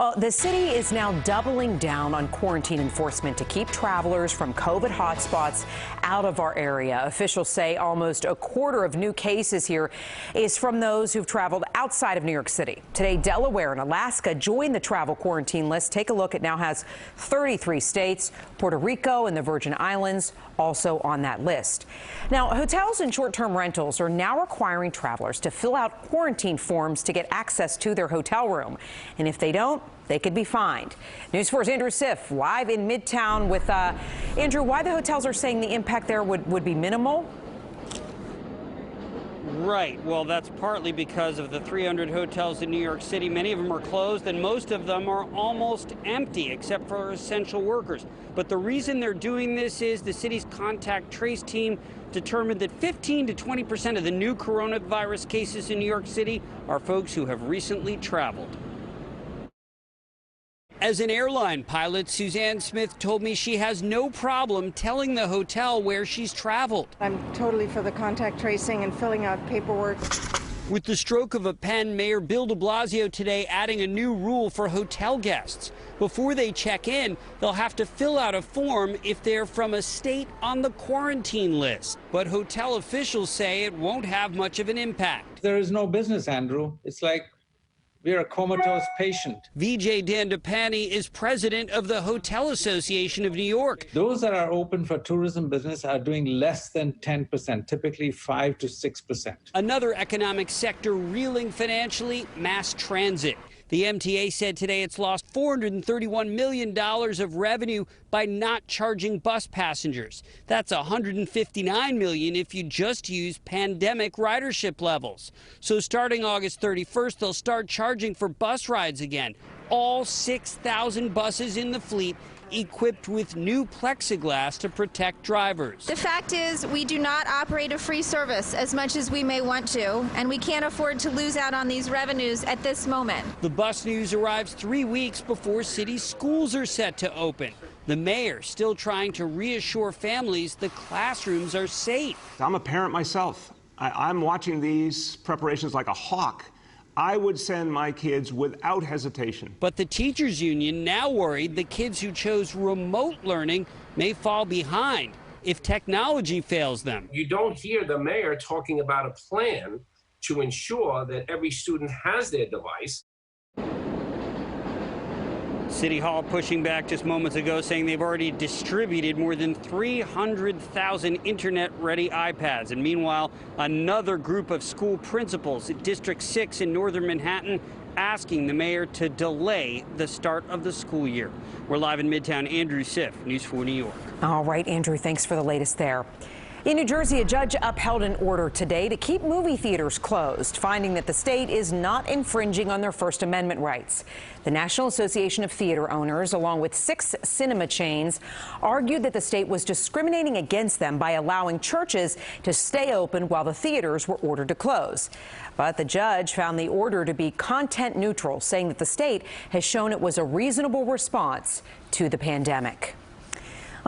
Well, the city is now doubling down on quarantine enforcement to keep travelers from COVID hotspots out of our area. Officials say almost a quarter of new cases here is from those who've traveled outside of New York City. Today, Delaware and Alaska joined the travel quarantine list. Take a look. It now has 33 states. Puerto Rico and the Virgin Islands also on that list. Now, hotels and short-term rentals are now requiring travelers to fill out quarantine forms to get access to their hotel room. And if they don't, they could be fined. News 4's Andrew Siff live in Midtown with Andrew. Why the hotels are saying the impact there would be minimal? Right. Well, that's partly because of the 300 hotels in New York City. Many of them are closed and most of them are almost empty except for essential workers. But the reason they're doing this is the city's contact trace team determined that 15 to 20% of the new coronavirus cases in New York City are folks who have recently traveled. As an airline pilot, Suzanne Smith told me she has no problem telling the hotel where she's traveled. I'm totally for the contact tracing and filling out paperwork. With the stroke of a pen, Mayor Bill de Blasio today adding a new rule for hotel guests. Before they check in, they'll have to fill out a form if they're from a state on the quarantine list. But hotel officials say it won't have much of an impact. There is no business, Andrew. It's like we're a comatose patient. Vijay Dandapani is president of the Hotel Association of New York. Those that are open for tourism business are doing less than 10%, typically 5 to 6%. Another economic sector reeling financially, mass transit. The MTA said today it's lost $431 million of revenue by not charging bus passengers. That's $159 million if you just use pandemic ridership levels. So starting August 31st, they'll start charging for bus rides again. All 6,000 buses in the fleet equipped with new plexiglass to protect drivers. The fact is, we do not operate a free service as much as we may want to, and we can't afford to lose out on these revenues at this moment. The bus news arrives 3 weeks before city schools are set to open. The mayor still trying to reassure families the classrooms are safe. I'm a parent myself. I'm watching these preparations like a hawk. I would send my kids without hesitation. But the teachers union now worried the kids who chose remote learning may fall behind if technology fails them. You don't hear the mayor talking about a plan to ensure that every student has their device. City Hall pushing back just moments ago, saying they've already distributed more than 300,000 internet-ready iPads. And meanwhile, another group of school principals at District 6 in northern Manhattan asking the mayor to delay the start of the school year. We're live in Midtown. Andrew Siff, News 4 New York. All right, Andrew, thanks for the latest there. In New Jersey, a judge upheld an order today to keep movie theaters closed, finding that the state is not infringing on their First Amendment rights. The National Association of Theater Owners, along with 6 cinema chains, argued that the state was discriminating against them by allowing churches to stay open while the theaters were ordered to close. But the judge found the order to be content neutral, saying that the state has shown it was a reasonable response to the pandemic.